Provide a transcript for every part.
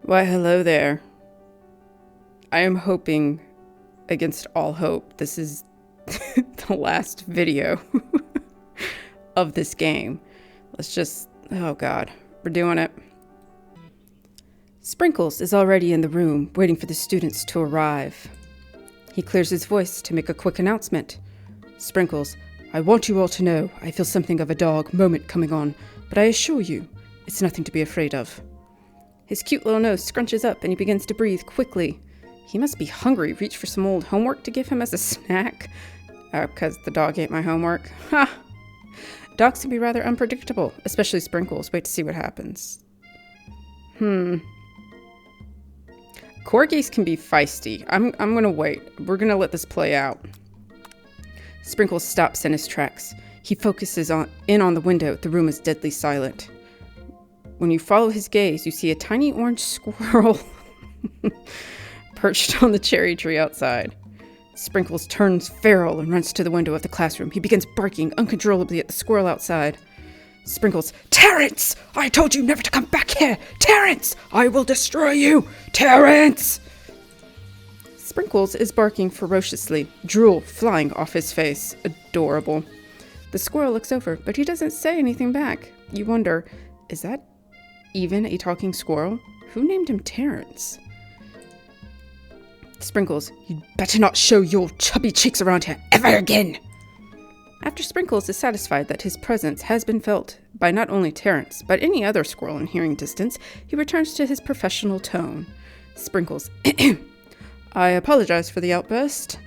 Why, hello there. I am hoping against all hope this is the last video of this game. Oh God, we're doing it. Sprinkles is already in the room, waiting for the students to arrive. He clears his voice to make a quick announcement. Sprinkles, I want you all to know I feel something of a dog moment coming on, but I assure you, it's nothing to be afraid of. His cute little nose scrunches up and he begins to breathe quickly. He must be hungry. Reach for some old homework to give him as a snack. Because the dog ate my homework. Ha! Dogs can be rather unpredictable, especially Sprinkles. Wait to see what happens. Corgis can be feisty. I'm gonna wait. We're gonna let this play out. Sprinkles stops in his tracks. He focuses in on the window. The room is deadly silent. When you follow his gaze, you see a tiny orange squirrel perched on the cherry tree outside. Sprinkles turns feral and runs to the window of the classroom. He begins barking uncontrollably at the squirrel outside. Sprinkles, Terrence! I told you never to come back here! Terrence! I will destroy you! Terrence! Sprinkles is barking ferociously, drool flying off his face. Adorable. The squirrel looks over, but he doesn't say anything back. You wonder, is that even a talking squirrel? Who named him Terrence? Sprinkles, you'd better not show your chubby cheeks around here ever again! After Sprinkles is satisfied that his presence has been felt by not only Terrence, but any other squirrel in hearing distance, he returns to his professional tone. Sprinkles, I apologize for the outburst.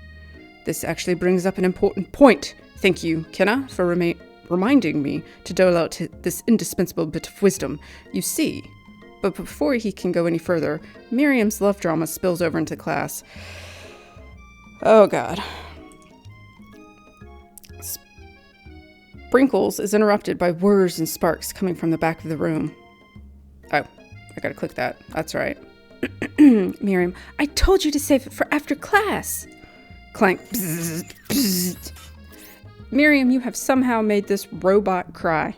This actually brings up an important point. Thank you, Kenna, for reminding me to dole out this indispensable bit of wisdom. You see, but before he can go any further, Miriam's love drama spills over into class. Oh God. Sprinkles is interrupted by whirs and sparks coming from the back of the room. Oh, I gotta click that. That's right. Miriam, I told you to save it for after class. Clank. Bzz, bzz. Miriam, you have somehow made this robot cry.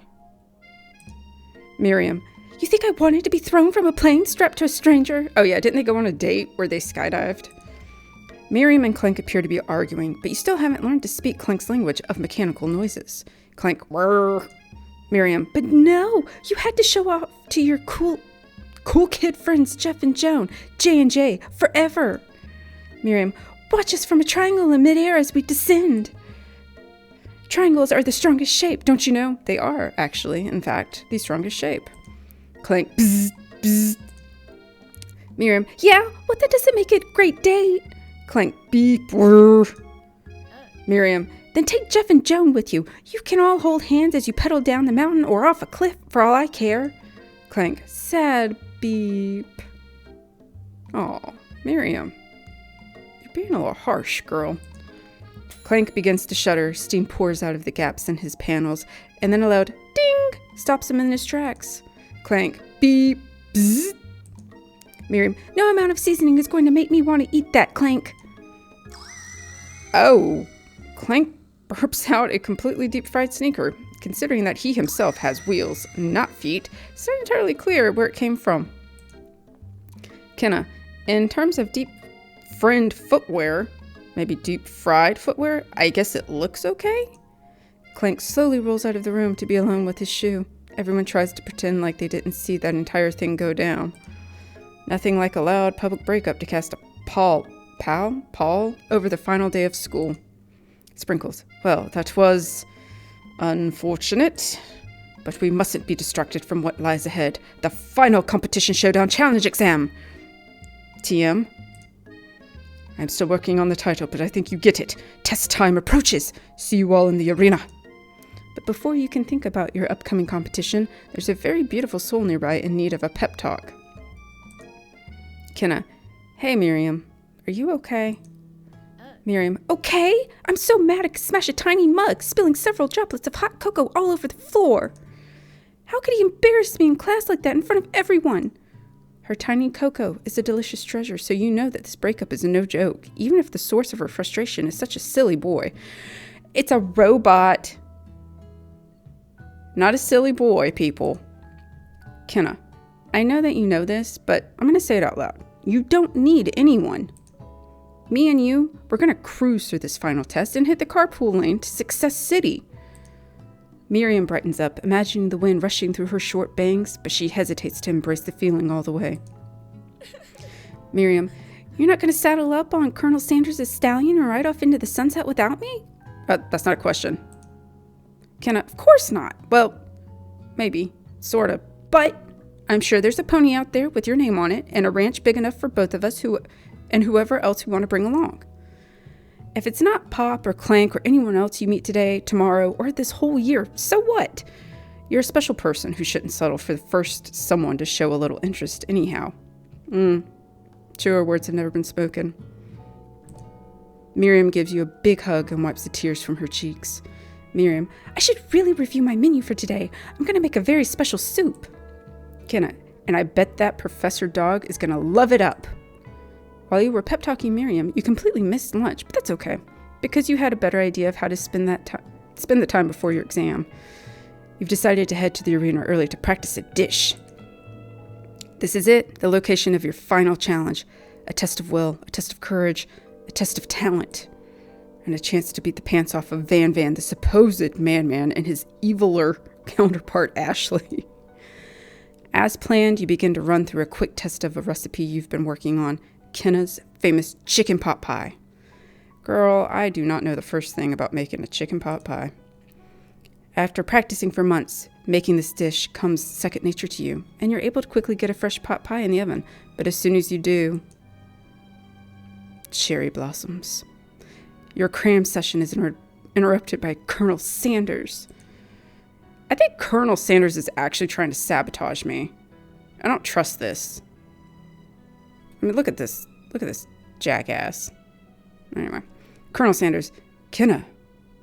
Miriam, you think I wanted to be thrown from a plane strapped to a stranger? Oh yeah, didn't they go on a date where they skydived? Miriam and Clank appear to be arguing, but you still haven't learned to speak Clank's language of mechanical noises. Clank, whirr. Miriam, but no, you had to show off to your cool kid friends Jeff and Joan, J&J, forever. Miriam, watch us from a triangle in midair as we descend. Triangles are the strongest shape, don't you know? They are, actually, in fact, the strongest shape. Clank, bzz, bzz. Miriam, yeah, well, that doesn't make it a great date. Clank, beep, whirr. Miriam, then take Jeff and Joan with you. You can all hold hands as you pedal down the mountain or off a cliff, for all I care. Clank, sad beep. Aw, Miriam, you're being a little harsh, girl. Clank begins to shudder. Steam pours out of the gaps in his panels, and then a loud ding stops him in his tracks. Clank, beep, bzz. Miriam, no amount of seasoning is going to make me want to eat that, Clank. Oh, Clank burps out a completely deep-fried sneaker. Considering that he himself has wheels, not feet, it's not entirely clear where it came from. Kenna, in terms of deep-fried footwear, maybe deep-fried footwear, I guess it looks okay? Clank slowly rolls out of the room to be alone with his shoe. Everyone tries to pretend like they didn't see that entire thing go down. Nothing like a loud public breakup to cast a pall over the final day of school. Sprinkles, well, that was unfortunate, but we mustn't be distracted from what lies ahead. The final competition showdown challenge exam. TM. I'm still working on the title, but I think you get it. Test time approaches. See you all in the arena. But before you can think about your upcoming competition, there's a very beautiful soul nearby in need of a pep talk. Kenna, hey Miriam, are you okay? Miriam, okay? I'm so mad I could smash a tiny mug, spilling several droplets of hot cocoa all over the floor. How could he embarrass me in class like that in front of everyone? Her tiny cocoa is a delicious treasure, so you know that this breakup is no joke, even if the source of her frustration is such a silly boy. It's a robot. Not a silly boy, people. Kenna, I know that you know this, but I'm going to say it out loud. You don't need anyone. Me and you, we're going to cruise through this final test and hit the carpool lane to Success City. Miriam brightens up, imagining the wind rushing through her short bangs, but she hesitates to embrace the feeling all the way. Miriam, you're not going to saddle up on Colonel Sanders' stallion and ride off into the sunset without me? That's not a question. Kenna, of course not. Well, maybe, sort of. But I'm sure there's a pony out there with your name on it and a ranch big enough for both of us and whoever else we want to bring along. If it's not Pop or Clank or anyone else you meet today, tomorrow, or this whole year, so what? You're a special person who shouldn't settle for the first someone to show a little interest anyhow. Truer words have never been spoken. Miriam gives you a big hug and wipes the tears from her cheeks. Miriam, I should really review my menu for today. I'm going to make a very special soup. Kenna, and I bet that Professor Dog is going to love it up. While you were pep-talking Miriam, you completely missed lunch, but that's okay, because you had a better idea of how to spend the time before your exam. You've decided to head to the arena early to practice a dish. This is it, the location of your final challenge. A test of will, a test of courage, a test of talent, and a chance to beat the pants off of Van, the supposed man, and his eviler counterpart, Ashley. As planned, you begin to run through a quick test of a recipe you've been working on, Kenna's famous chicken pot pie. Girl, I do not know the first thing about making a chicken pot pie. After practicing for months, making this dish comes second nature to you, and you're able to quickly get a fresh pot pie in the oven. But as soon as you do, cherry blossoms. Your cram session is interrupted by Colonel Sanders. I think Colonel Sanders is actually trying to sabotage me. I don't trust this. I mean, look at this. Look at this jackass. Anyway, Colonel Sanders, Kenna,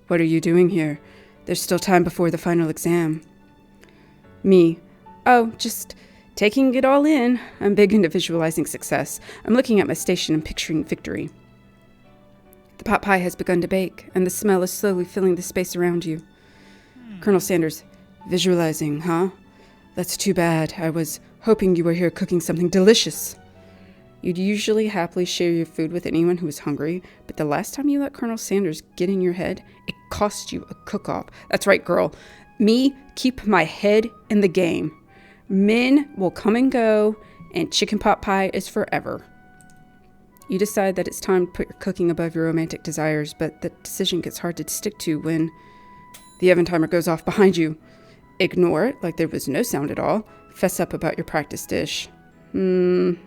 what are you doing here? There's still time before the final exam. Me, oh, just taking it all in. I'm big into visualizing success. I'm looking at my station and picturing victory. The pot pie has begun to bake, and the smell is slowly filling the space around you. Colonel Sanders, visualizing, huh? That's too bad. I was hoping you were here cooking something delicious. You'd usually happily share your food with anyone who was hungry, but the last time you let Colonel Sanders get in your head, it cost you a cook-off. That's right, girl. Me, keep my head in the game. Men will come and go, and chicken pot pie is forever. You decide that it's time to put your cooking above your romantic desires, but the decision gets hard to stick to when the oven timer goes off behind you. Ignore it like there was no sound at all. Fess up about your practice dish. We're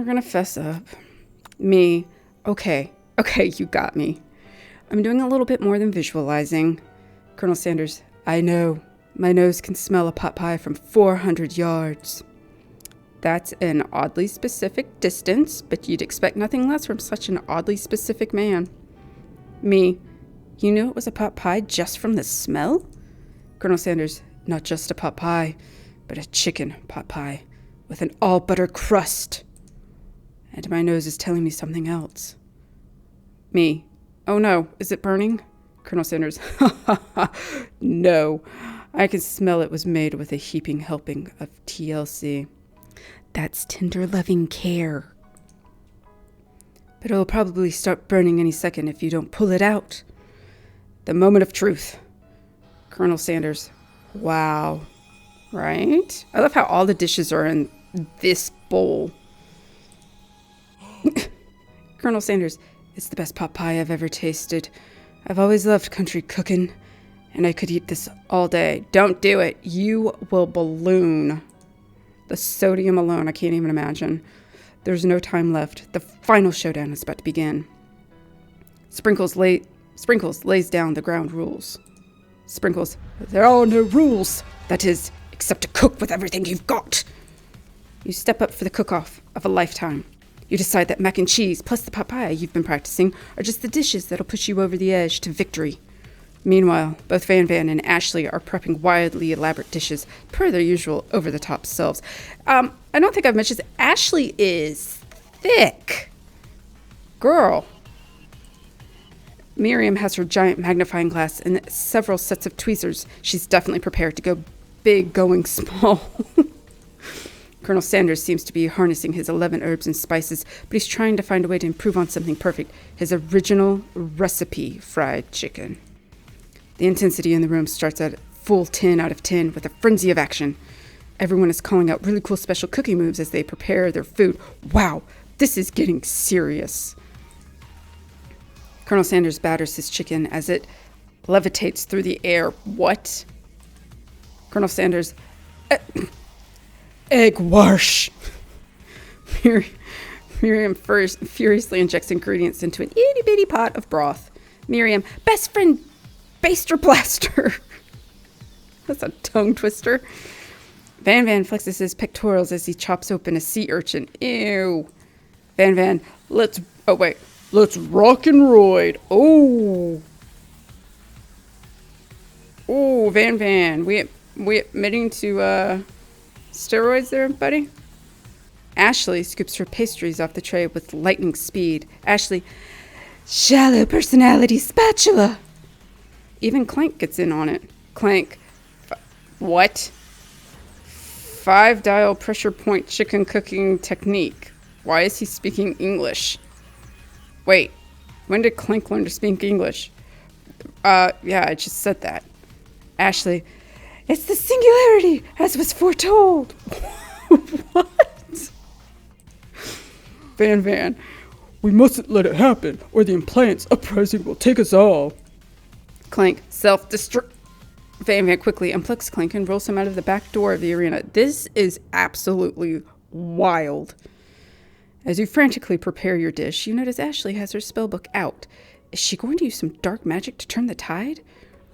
gonna fess up. Me. Okay, you got me. I'm doing a little bit more than visualizing. Colonel Sanders, I know. My nose can smell a pot pie from 400 yards. That's an oddly specific distance, but you'd expect nothing less from such an oddly specific man. Me. You knew it was a pot pie just from the smell? Colonel Sanders, not just a pot pie, but a chicken pot pie with an all-butter crust. And my nose is telling me something else. Me. Oh no, is it burning? Colonel Sanders, no. I can smell it was made with a heaping helping of TLC. That's tender loving care. But it'll probably start burning any second if you don't pull it out. The moment of truth. Colonel Sanders, wow. Right? I love how all the dishes are in this bowl. Colonel Sanders, it's the best pot pie I've ever tasted. I've always loved country cooking, and I could eat this all day. Don't do it. You will balloon. The sodium alone, I can't even imagine. There's no time left. The final showdown is about to begin. Sprinkles lays down the ground rules. Sprinkles, there are no rules. That is, except to cook with everything you've got. You step up for the cook-off of a lifetime. You decide that mac and cheese plus the pot pie you've been practicing are just the dishes that'll push you over the edge to victory. Meanwhile, both Van and Ashley are prepping wildly elaborate dishes per their usual over-the-top selves. I don't think I've mentioned this. Ashley is thick. Girl. Miriam has her giant magnifying glass and several sets of tweezers. She's definitely prepared to go big going small. Colonel Sanders seems to be harnessing his 11 herbs and spices, but he's trying to find a way to improve on something perfect, his original recipe fried chicken. The intensity in the room starts at full 10 out of 10 with a frenzy of action. Everyone is calling out really cool special cooking moves as they prepare their food. Wow, this is getting serious. Colonel Sanders batters his chicken as it levitates through the air. What? Colonel Sanders... egg wash. Miriam first furiously injects ingredients into an itty-bitty pot of broth. Miriam, best friend, baster blaster. That's a tongue twister. Van flexes his pectorals as he chops open a sea urchin. Ew. Van, let's rock and roid. Oh, Van, we admitting to steroids there, buddy? Ashley scoops her pastries off the tray with lightning speed. Ashley, shallow personality spatula. Even Clank gets in on it. Clank, what? 5-dial pressure point chicken cooking technique. Why is he speaking English? Wait, when did Clank learn to speak English? Yeah, I just said that. Ashley, it's the singularity, as was foretold. What? Van, we mustn't let it happen, or the implants uprising will take us all. Clank, self-destruct. Van quickly unplugs Clank and rolls him out of the back door of the arena. This is absolutely wild. As you frantically prepare your dish, you notice Ashley has her spellbook out. Is she going to use some dark magic to turn the tide?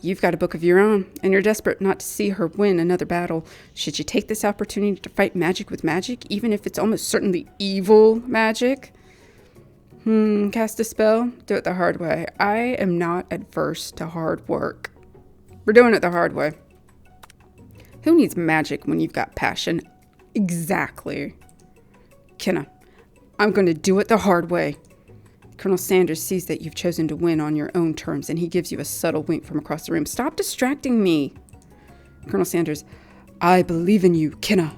You've got a book of your own, and you're desperate not to see her win another battle. Should you take this opportunity to fight magic with magic, even if it's almost certainly evil magic? Cast a spell? Do it the hard way. I am not adverse to hard work. We're doing it the hard way. Who needs magic when you've got passion? Exactly. Kenna, I'm going to do it the hard way. Colonel Sanders sees that you've chosen to win on your own terms, and he gives you a subtle wink from across the room. Stop distracting me. Colonel Sanders, I believe in you, Kenna.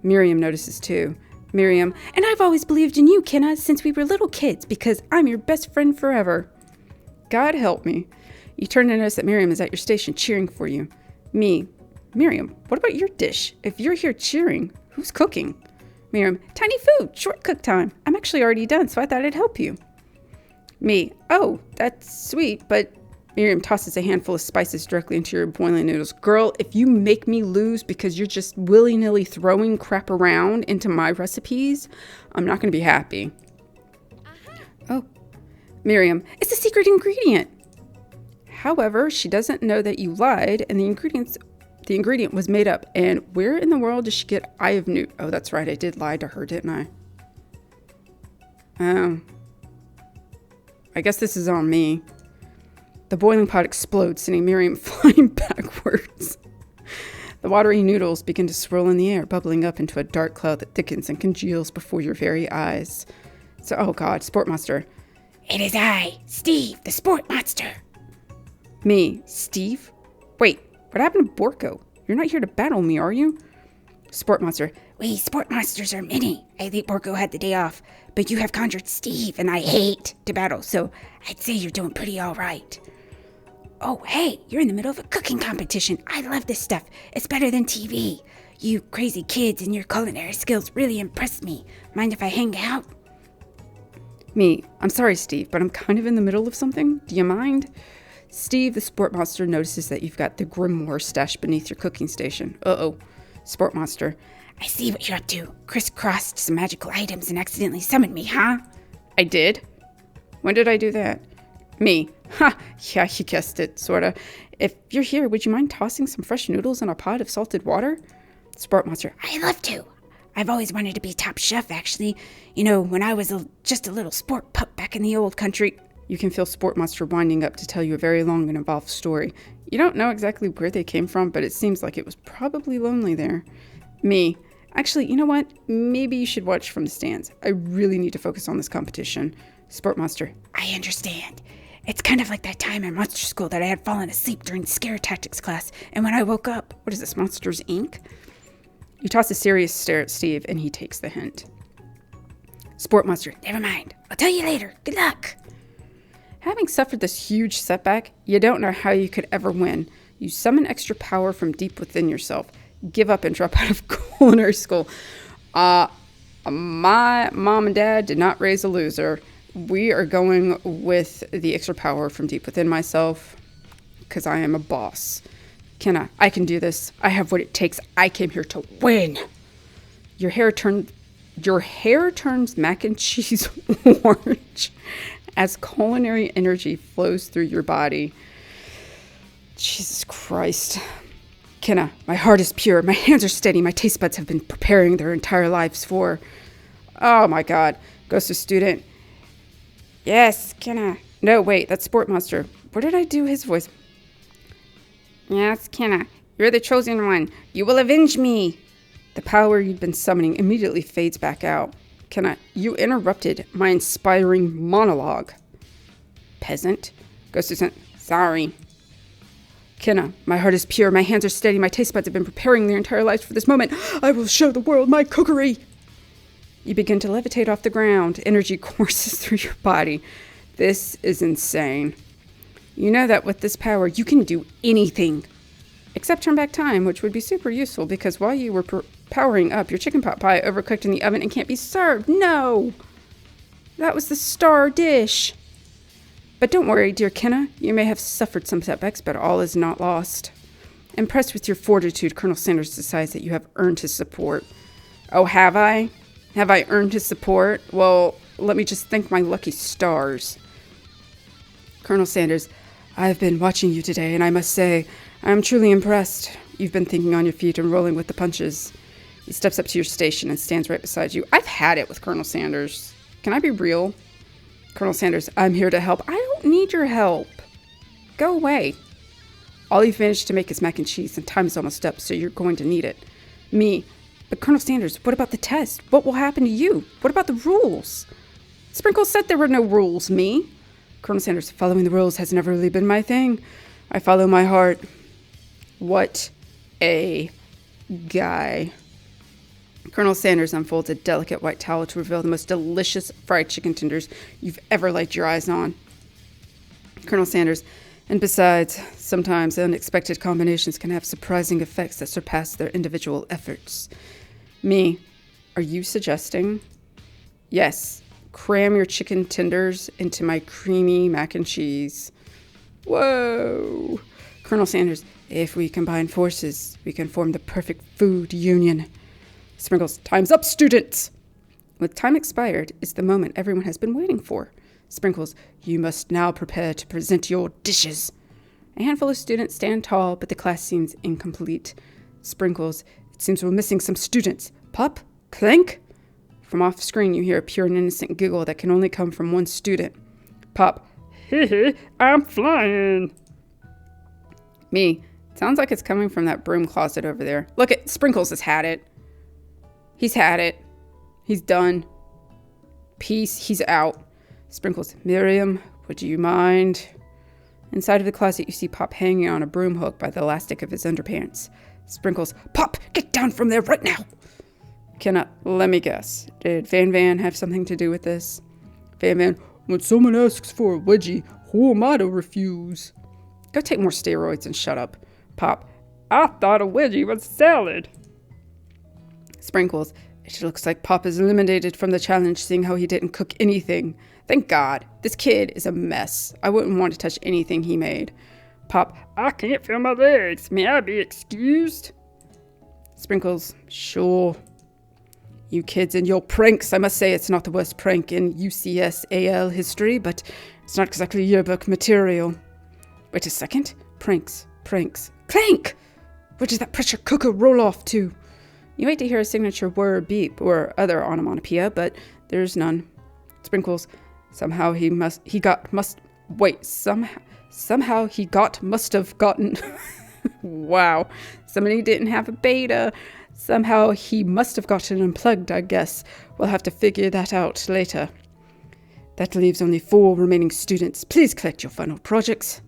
Miriam notices too. Miriam, and I've always believed in you, Kenna, since we were little kids, because I'm your best friend forever. God help me. You turn to notice that Miriam is at your station cheering for you. Me. Miriam, what about your dish? If you're here cheering, who's cooking? Miriam, tiny food, short cook time. I'm actually already done, so I thought I'd help you. Me, oh, that's sweet, but Miriam tosses a handful of spices directly into your boiling noodles. Girl, if you make me lose because you're just willy-nilly throwing crap around into my recipes, I'm not going to be happy. Oh, Miriam, it's a secret ingredient. However, she doesn't know that you lied, and the ingredient was made up. And where in the world does she get Eye of Newt? Oh, that's right, I did lie to her, didn't I? Oh. I guess this is on me. The boiling pot explodes, sending Miriam flying backwards. The watery noodles begin to swirl in the air, bubbling up into a dark cloud that thickens and congeals before your very eyes. So, oh God, Sport Monster. It is I, Steve, the Sport Monster. Me, Steve? Wait, what happened to Borko? You're not here to battle me, are you? Sport Monster. We Sport Monsters are many. I think Borko had the day off, but you have conjured Steve, and I hate to battle, so I'd say you're doing pretty all right. Oh, hey, you're in the middle of a cooking competition. I love this stuff. It's better than TV. You crazy kids and your culinary skills really impress me. Mind if I hang out? Me. I'm sorry, Steve, but I'm kind of in the middle of something. Do you mind? Steve, the Sport Monster, notices that you've got the grimoire stashed beneath your cooking station. Uh-oh. Sport Monster. I see what you're up to. Crisscrossed some magical items and accidentally summoned me, huh? I did? When did I do that? Me. Ha! Yeah, you guessed it, sorta. If you're here, would you mind tossing some fresh noodles in a pot of salted water? Sport Monster. I'd love to. I've always wanted to be top chef, actually. You know, when I was just a little sport pup back in the old country. You can feel Sport Monster winding up to tell you a very long and involved story. You don't know exactly where they came from, but it seems like it was probably lonely there. Me. Actually, you know what? Maybe you should watch from the stands. I really need to focus on this competition. Sport Monster. I understand. It's kind of like that time in Monster School that I had fallen asleep during scare tactics class, and when I woke up, what is this, Monsters, Inc.? You toss a serious stare at Steve, and he takes the hint. Sport Monster, never mind. I'll tell you later. Good luck. Having suffered this huge setback, you don't know how you could ever win. You summon extra power from deep within yourself. Give up and drop out of culinary school. My mom and dad did not raise a loser. We are going with the extra power from deep within myself because I am a boss. I can do this. I have what it takes. I came here to win. Your hair turns mac and cheese orange as culinary energy flows through your body. Jesus Christ. Kenna, my heart is pure. My hands are steady. My taste buds have been preparing their entire lives for... Oh my God. Goes to student. Yes, Kenna. No, wait, that's Sport Monster. Where did I do his voice? Yes, Kenna. You're the chosen one. You will avenge me. The power you'd been summoning immediately fades back out. Kenna, you interrupted my inspiring monologue. Peasant. Goes to student. Sorry. Kenna, my heart is pure. My hands are steady. My taste buds have been preparing their entire lives for this moment. I will show the world my cookery. You begin to levitate off the ground. Energy courses through your body. This is insane. You know that with this power, you can do anything. Except turn back time, which would be super useful because while you were powering up, your chicken pot pie overcooked in the oven and can't be served. No! That was the star dish. But don't worry, dear Kenna. You may have suffered some setbacks, but all is not lost. Impressed with your fortitude, Colonel Sanders decides that you have earned his support. Oh, have I? Have I earned his support? Well, let me just thank my lucky stars. Colonel Sanders, I have been watching you today, and I must say, I am truly impressed. You've been thinking on your feet and rolling with the punches. He steps up to your station and stands right beside you. I've had it with Colonel Sanders. Can I be real? Colonel Sanders, I'm here to help. I don't need your help. Go away. All you've managed to make is mac and cheese, and time is almost up, so you're going to need it. Me. But Colonel Sanders, what about the test? What will happen to you? What about the rules? Sprinkles said there were no rules, me. Colonel Sanders, following the rules has never really been my thing. I follow my heart. What a guy. Colonel Sanders unfolds a delicate white towel to reveal the most delicious fried chicken tenders you've ever laid your eyes on. Colonel Sanders, and besides, sometimes unexpected combinations can have surprising effects that surpass their individual efforts. Me, are you suggesting? Yes, cram your chicken tenders into my creamy mac and cheese. Whoa. Colonel Sanders, if we combine forces, we can form the perfect food union. Sprinkles, time's up, students! With time expired is the moment everyone has been waiting for. Sprinkles, you must now prepare to present your dishes. A handful of students stand tall, but the class seems incomplete. Sprinkles, it seems we're missing some students. Pop? Clank? From off screen, you hear a pure and innocent giggle that can only come from one student. Pop, hee, I'm flying. Me, sounds like it's coming from that broom closet over there. Look at Sprinkles has had it. He's had it. He's done. Peace, he's out. Sprinkles, Miriam, would you mind? Inside of the closet, you see Pop hanging on a broom hook by the elastic of his underpants. Sprinkles, Pop, get down from there right now! Let me guess. Did Van Van have something to do with this? Van Van, when someone asks for a wedgie, who am I to refuse? Go take more steroids and shut up. Pop, I thought a wedgie was salad. Sprinkles, it looks like Pop is eliminated from the challenge, seeing how he didn't cook anything. Thank God. This kid is a mess. I wouldn't want to touch anything he made. Pop, I can't feel my legs. May I be excused? Sprinkles, sure. You kids and your pranks. I must say it's not the worst prank in UCSAL history, but it's not exactly yearbook material. Wait a second. Pranks. Clank! Where does that pressure cooker roll off to? You wait to hear a signature whir, beep, or other onomatopoeia, but there's none. Sprinkles. Somehow he must have gotten. Wow. Somebody didn't have a beta. Somehow he must have gotten unplugged, I guess. We'll have to figure that out later. That leaves only 4 remaining students. Please collect your final projects.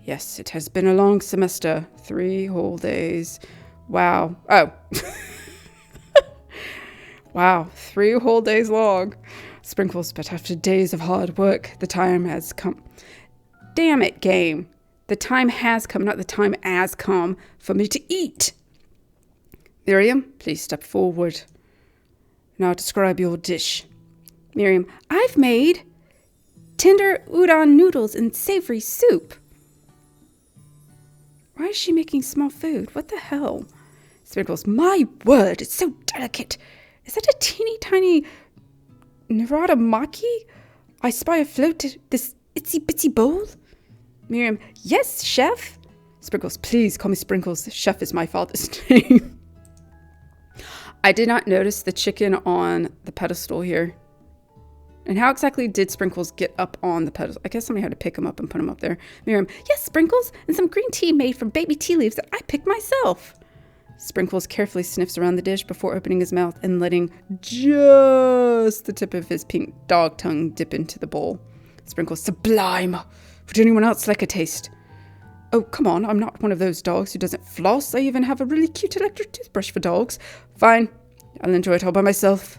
Yes, it has been a long semester. 3 whole days. Wow. Oh. Wow, 3 whole days long. Sprinkles, but after days of hard work, the time has come. Damn it, game. The time has come, not the time has come, for me to eat. Miriam, please step forward. Now describe your dish. Miriam, I've made tender udon noodles and savory soup. Why is she making small food? What the hell? Sprinkles, my word, it's so delicate. Is that a teeny tiny Narada maki? I spy afloat this itsy bitsy bowl? Miriam, yes, chef. Sprinkles, please call me Sprinkles. Chef is my father's name. I did not notice the chicken on the pedestal here. And how exactly did Sprinkles get up on the pedestal? I guess somebody had to pick him up and put him up there. Miriam, yes, Sprinkles, and some green tea made from baby tea leaves that I picked myself. Sprinkles carefully sniffs around the dish before opening his mouth and letting just the tip of his pink dog tongue dip into the bowl. Sprinkles, sublime. Would anyone else like a taste? Oh, come on, I'm not one of those dogs who doesn't floss. I even have a really cute electric toothbrush for dogs. Fine, I'll enjoy it all by myself.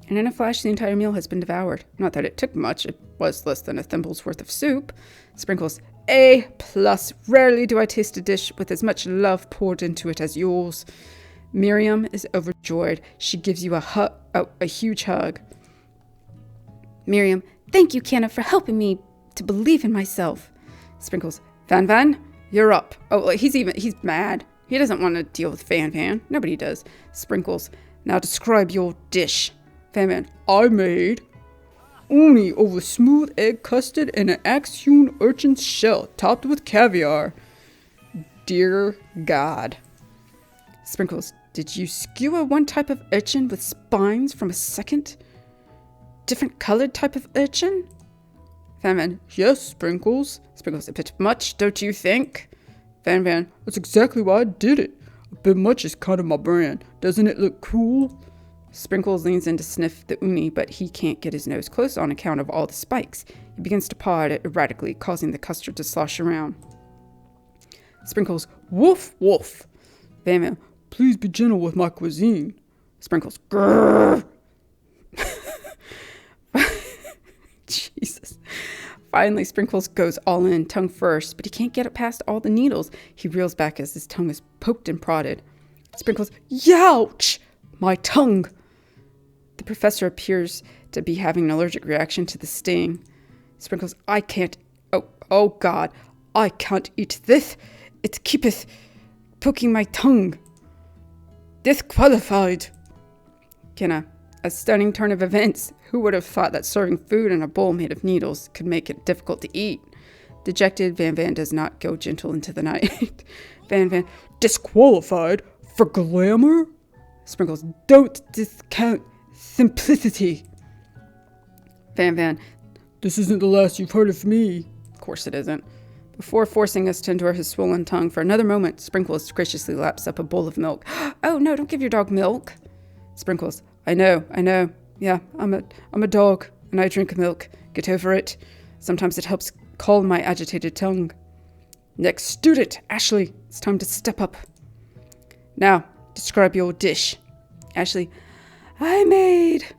And in a flash, the entire meal has been devoured. Not that it took much. It was less than a thimble's worth of soup. Sprinkles, A+. Rarely do I taste a dish with as much love poured into it as yours. Miriam is overjoyed. She gives you a huge hug. Miriam, thank you, Kenna, for helping me to believe in myself. Sprinkles, Van, you're up. Oh, he's mad. He doesn't want to deal with Van. Nobody does. Sprinkles, now describe your dish. Van, I made uni over smooth egg custard and an axe-hewn urchin shell topped with caviar. Dear God. Sprinkles, did you skewer one type of urchin with spines from a second, different colored type of urchin? Van, yes, Sprinkles. Sprinkles, a bit much, don't you think? Van, that's exactly why I did it. A bit much is kind of my brand. Doesn't it look cool? Sprinkles leans in to sniff the uni, but he can't get his nose close on account of all the spikes. He begins to paw at it erratically, causing the custard to slosh around. Sprinkles, woof, woof. Van, please be gentle with my cuisine. Sprinkles, grrr. Jesus. Finally, Sprinkles goes all in, tongue first, but he can't get it past all the needles. He reels back as his tongue is poked and prodded. Sprinkles, youch! My tongue! The professor appears to be having an allergic reaction to the sting. Sprinkles, I can't... Oh God, I can't eat this. It keepeth poking my tongue. Disqualified. Kenna, a stunning turn of events. Who would have thought that serving food in a bowl made of needles could make it difficult to eat? Dejected, Van does not go gentle into the night. Van, disqualified? For glamour? Sprinkles, don't discount simplicity. Van, this isn't the last you've heard of me. Of course it isn't. Before forcing us to endure his swollen tongue for another moment, Sprinkles graciously laps up a bowl of milk. Oh no, don't give your dog milk. Sprinkles, I know. Yeah, I'm a dog, and I drink milk. Get over it. Sometimes it helps calm my agitated tongue. Next student, Ashley. It's time to step up. Now, describe your dish. Ashley, I made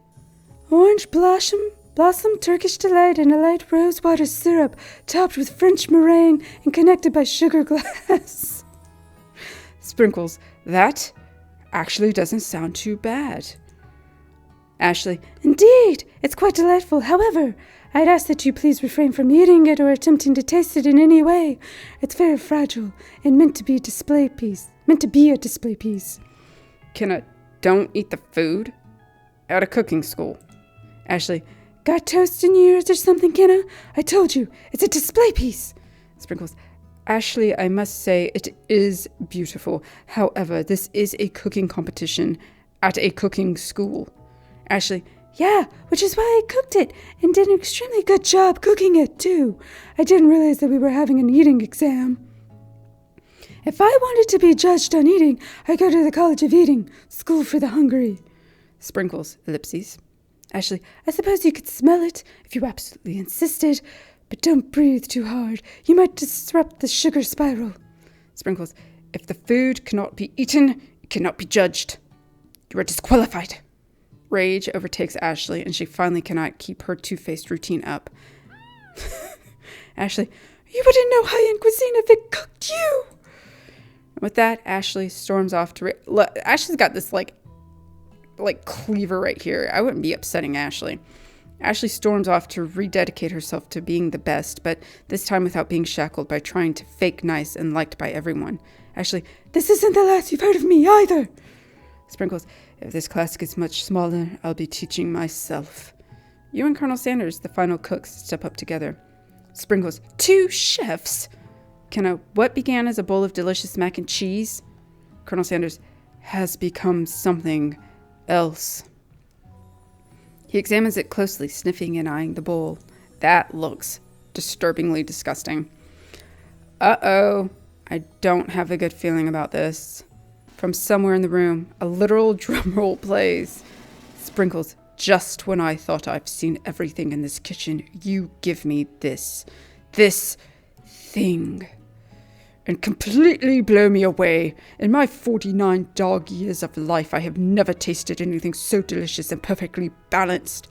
orange blossom Turkish delight and a light rose water syrup topped with French meringue and connected by sugar glass. Sprinkles, that actually doesn't sound too bad. Ashley, indeed, it's quite delightful. However, I'd ask that you please refrain from eating it or attempting to taste it in any way. It's very fragile and meant to be a display piece. Kenna, don't eat the food at a cooking school. Ashley, got toast in your ears or something, Kenna? I told you, it's a display piece. Sprinkles, Ashley, I must say it is beautiful. However, this is a cooking competition at a cooking school. Ashley, yeah, which is why I cooked it and did an extremely good job cooking it, too. I didn't realize that we were having an eating exam. If I wanted to be judged on eating, I go to the College of Eating, School for the Hungry. Sprinkles, ellipses. Ashley, I suppose you could smell it if you absolutely insisted, but don't breathe too hard. You might disrupt the sugar spiral. Sprinkles, if the food cannot be eaten, it cannot be judged. You are disqualified. Rage overtakes Ashley, and she finally cannot keep her two-faced routine up. Ashley, you wouldn't know high-end cuisine if it cooked you. And with that, Ashley storms off to... Look, Ashley's got this, like cleaver right here. I wouldn't be upsetting Ashley. Ashley storms off to rededicate herself to being the best, but this time without being shackled by trying to fake nice and liked by everyone. Ashley, this isn't the last you've heard of me either. Sprinkles, if this class gets much smaller, I'll be teaching myself. You and Colonel Sanders, the final cooks, step up together. Sprinkles, 2 chefs? Kenna, what began as a bowl of delicious mac and cheese? Colonel Sanders, has become something else. He examines it closely, sniffing and eyeing the bowl. That looks disturbingly disgusting. Uh-oh, I don't have a good feeling about this. From somewhere in the room, a literal drum roll plays. Sprinkles, just when I thought I've seen everything in this kitchen, you give me this thing. And completely blow me away. In my 49 dog years of life, I have never tasted anything so delicious and perfectly balanced.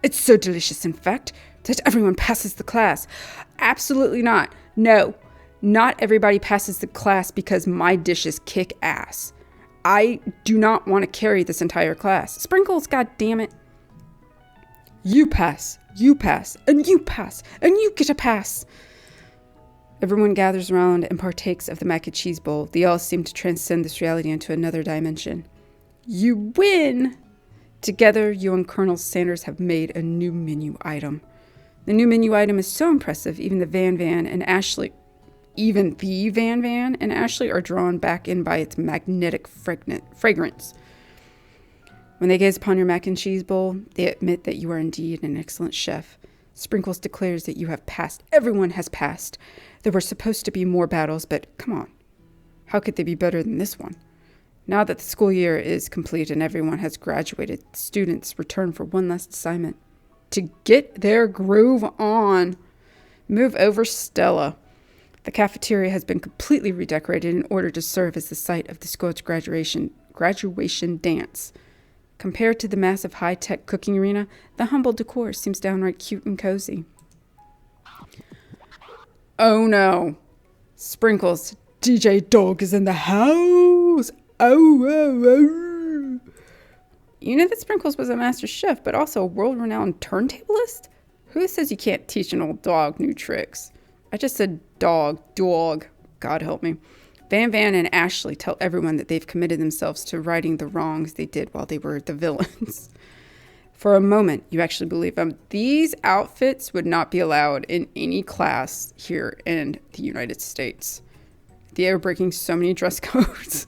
It's so delicious, in fact, that everyone passes the class. Absolutely not. No, not everybody passes the class because my dishes kick ass. I do not want to carry this entire class. Sprinkles, goddammit. You pass, and you pass, and you get a pass. Everyone gathers around and partakes of the mac and cheese bowl. They all seem to transcend this reality into another dimension. You win! Together, you and Colonel Sanders have made a new menu item. The new menu item is so impressive, even the Van and Ashley are drawn back in by its magnetic fragrance. When they gaze upon your mac and cheese bowl, they admit that you are indeed an excellent chef. Sprinkles declares that you have passed. Everyone has passed. There were supposed to be more battles, but come on. How could they be better than this one? Now that the school year is complete and everyone has graduated, students return for one last assignment. To get their groove on. Move over Stella. The cafeteria has been completely redecorated in order to serve as the site of the school's graduation dance. Compared to the massive high-tech cooking arena, the humble decor seems downright cute and cozy. Oh no. Sprinkles, DJ Dog is in the house. Oh. You know that Sprinkles was a master chef, but also a world-renowned turntablist? Who says you can't teach an old dog new tricks? I just said dog. God help me. Van and Ashley tell everyone that they've committed themselves to righting the wrongs they did while they were the villains. For a moment, you actually believe them. These outfits would not be allowed in any class here in the United States. They are breaking so many dress codes.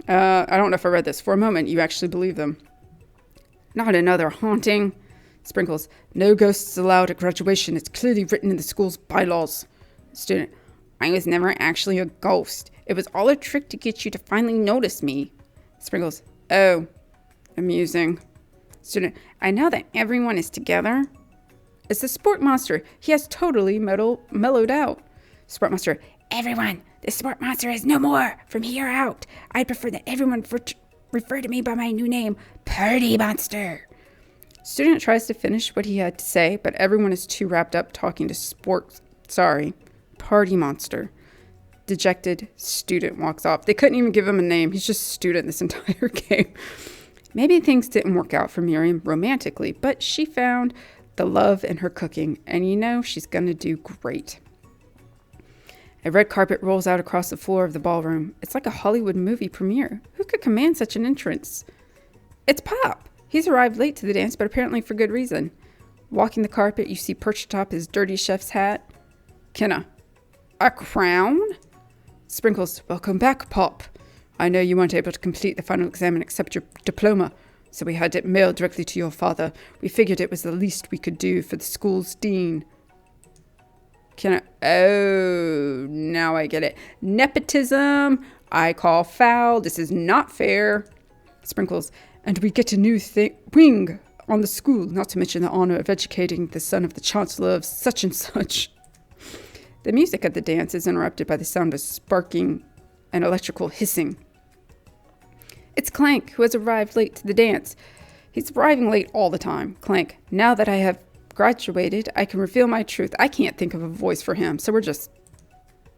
I don't know if I read this. For a moment, you actually believe them. Not another haunting. Sprinkles, no ghosts allowed at graduation. It's clearly written in the school's bylaws. Student, I was never actually a ghost. It was all a trick to get you to finally notice me. Sprinkles, oh, amusing. Student, I know that everyone is together. It's the sport monster. He has totally mellowed out. Sport monster, everyone, the sport monster is no more from here out. I prefer that everyone refer to me by my new name, Party Monster. Student tries to finish what he had to say, but everyone is too wrapped up talking to Party Monster. Dejected student walks off. They couldn't even give him a name. He's just student this entire game. Maybe things didn't work out for Miriam romantically, but she found the love in her cooking, and she's going to do great. A red carpet rolls out across the floor of the ballroom. It's like a Hollywood movie premiere. Who could command such an entrance? It's Pop. He's arrived late to the dance, but apparently for good reason. Walking the carpet, you see perched atop his dirty chef's hat. Kenna, a crown? Sprinkles, welcome back, Pop. I know you weren't able to complete the final exam and accept your diploma, so we had it mailed directly to your father. We figured it was the least we could do for the school's dean. Kenna, oh, now I get it. Nepotism, I call foul. This is not fair. Sprinkles, And we get a new wing on the school, not to mention the honor of educating the son of the chancellor of such and such. The music at the dance is interrupted by the sound of sparking and electrical hissing. It's Clank, who has arrived late to the dance. He's arriving late all the time. Clank, now that I have graduated, I can reveal my truth. I can't think of a voice for him, so we're just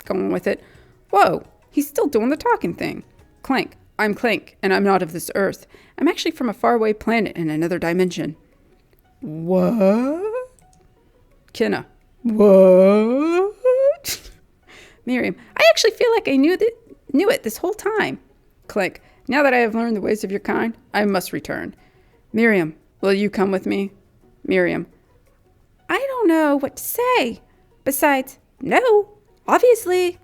going with it. Whoa, he's still doing the talking thing. Clank, I'm Clank, and I'm not of this earth. I'm actually from a faraway planet in another dimension. What? Kenna. What? Miriam, I actually feel like I knew it this whole time. Clank, now that I have learned the ways of your kind, I must return. Miriam, will you come with me? Miriam, I don't know what to say. Besides, no, obviously.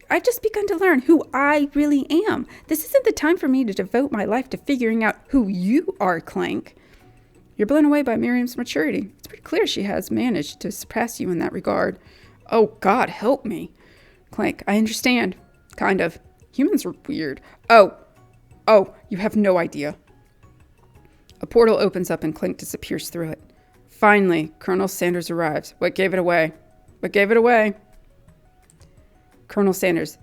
I've just begun to learn who I really am. This isn't the time for me to devote my life to figuring out who you are, Clank. You're blown away by Miriam's maturity. It's pretty clear she has managed to surpass you in that regard. Oh, God, help me. Clank, I understand. Kind of. Humans are weird. Oh, you have no idea. A portal opens up and Clank disappears through it. Finally, Colonel Sanders arrives. What gave it away? Colonel Sanders.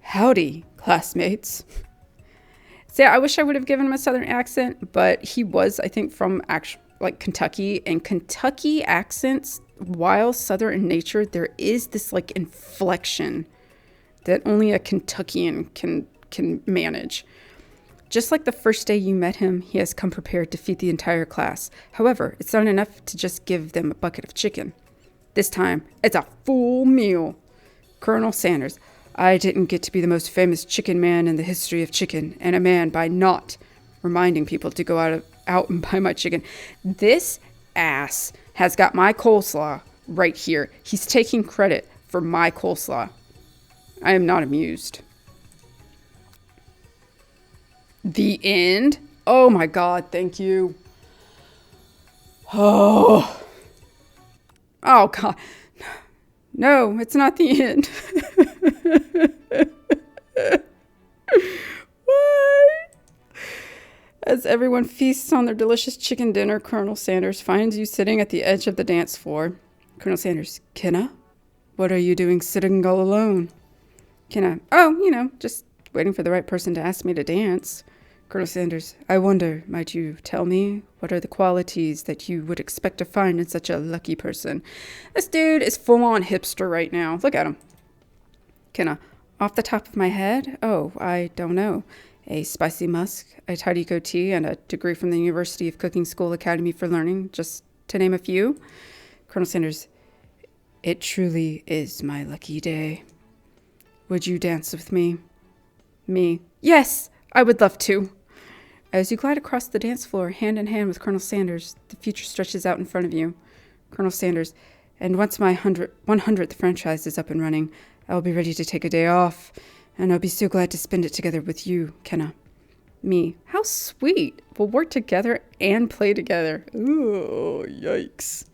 Howdy, classmates. See, I wish I would have given him a southern accent, but he was, I think, from Kentucky. And Kentucky accents, while southern in nature, there is this inflection that only a Kentuckian can manage. Just like the first day you met him, he has come prepared to feed the entire class. However, it's not enough to just give them a bucket of chicken. This time, it's a full meal. Colonel Sanders, I didn't get to be the most famous chicken man in the history of chicken, and a man by not reminding people to go out and buy my chicken. This ass has got my coleslaw right here. He's taking credit for my coleslaw. I am not amused. The end? Oh my God, thank you. Oh God. No, it's not the end. What? As everyone feasts on their delicious chicken dinner, Colonel Sanders finds you sitting at the edge of the dance floor. Colonel Sanders, Kenna? What are you doing sitting all alone? Kenna, just waiting for the right person to ask me to dance. Colonel Sanders, I wonder, might you tell me what are the qualities that you would expect to find in such a lucky person? This dude is full-on hipster right now. Look at him. Kenna, off the top of my head? Oh, I don't know. A spicy musk, a tidy goatee, and a degree from the University of Cooking School Academy for Learning, just to name a few. Colonel Sanders, it truly is my lucky day. Would you dance with me? Me. Yes, I would love to. As you glide across the dance floor, hand in hand with Colonel Sanders, the future stretches out in front of you. Colonel Sanders, and once my 100th franchise is up and running, I will be ready to take a day off, and I'll be so glad to spend it together with you, Kenna. Me, how sweet. We'll work together and play together. Ooh, yikes.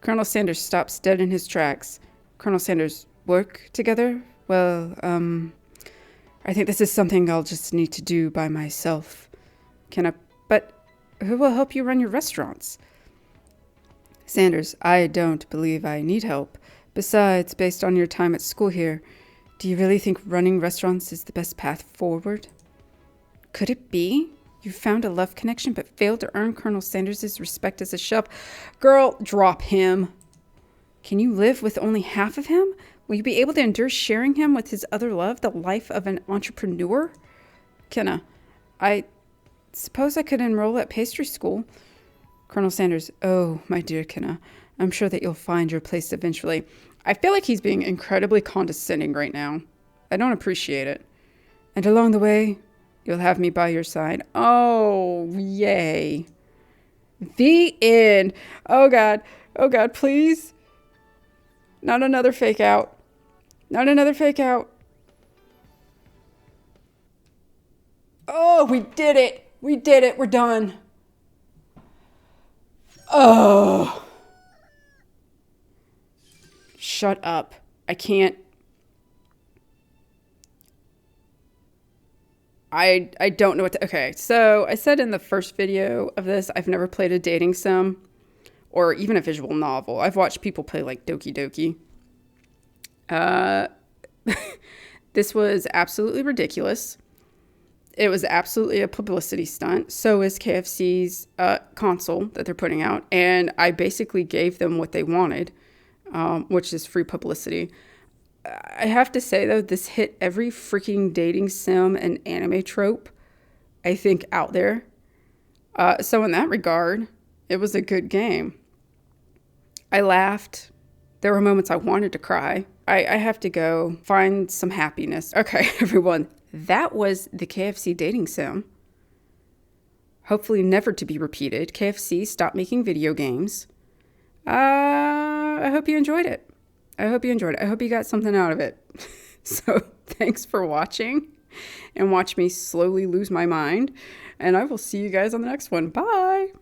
Colonel Sanders stops dead in his tracks. Colonel Sanders, work together? Well, I think this is something I'll just need to do by myself. But who will help you run your restaurants? Sanders, I don't believe I need help. Besides, based on your time at school here, do you really think running restaurants is the best path forward? Could it be? You found a love connection but failed to earn Colonel Sanders' respect as a chef. Girl, drop him. Can you live with only half of him? Will you be able to endure sharing him with his other love, the life of an entrepreneur? Kenna, I suppose I could enroll at pastry school. Colonel Sanders, oh, my dear Kenna, I'm sure that you'll find your place eventually. I feel like he's being incredibly condescending right now. I don't appreciate it. And along the way, you'll have me by your side. Oh, yay. The end. Oh, God. Oh, God, please. Not another fake out. Not another fake out. Oh, we did it. We did it. We're done. Oh. Shut up. I can't. I don't know what to... Okay, so I said in the first video of this, I've never played a dating sim or even a visual novel. I've watched people play like Doki Doki. This was absolutely ridiculous. It was absolutely a publicity stunt. So is KFC's console that they're putting out. And I basically gave them what they wanted, which is free publicity. I have to say, though, this hit every freaking dating sim and anime trope, I think, out there. So in that regard, it was a good game. I laughed. There were moments I wanted to cry. I have to go find some happiness. Okay, everyone. That was the KFC dating sim. Hopefully never to be repeated. KFC, stop making video games. I hope you enjoyed it. I hope you got something out of it. So thanks for watching and watch me slowly lose my mind. And I will see you guys on the next one. Bye.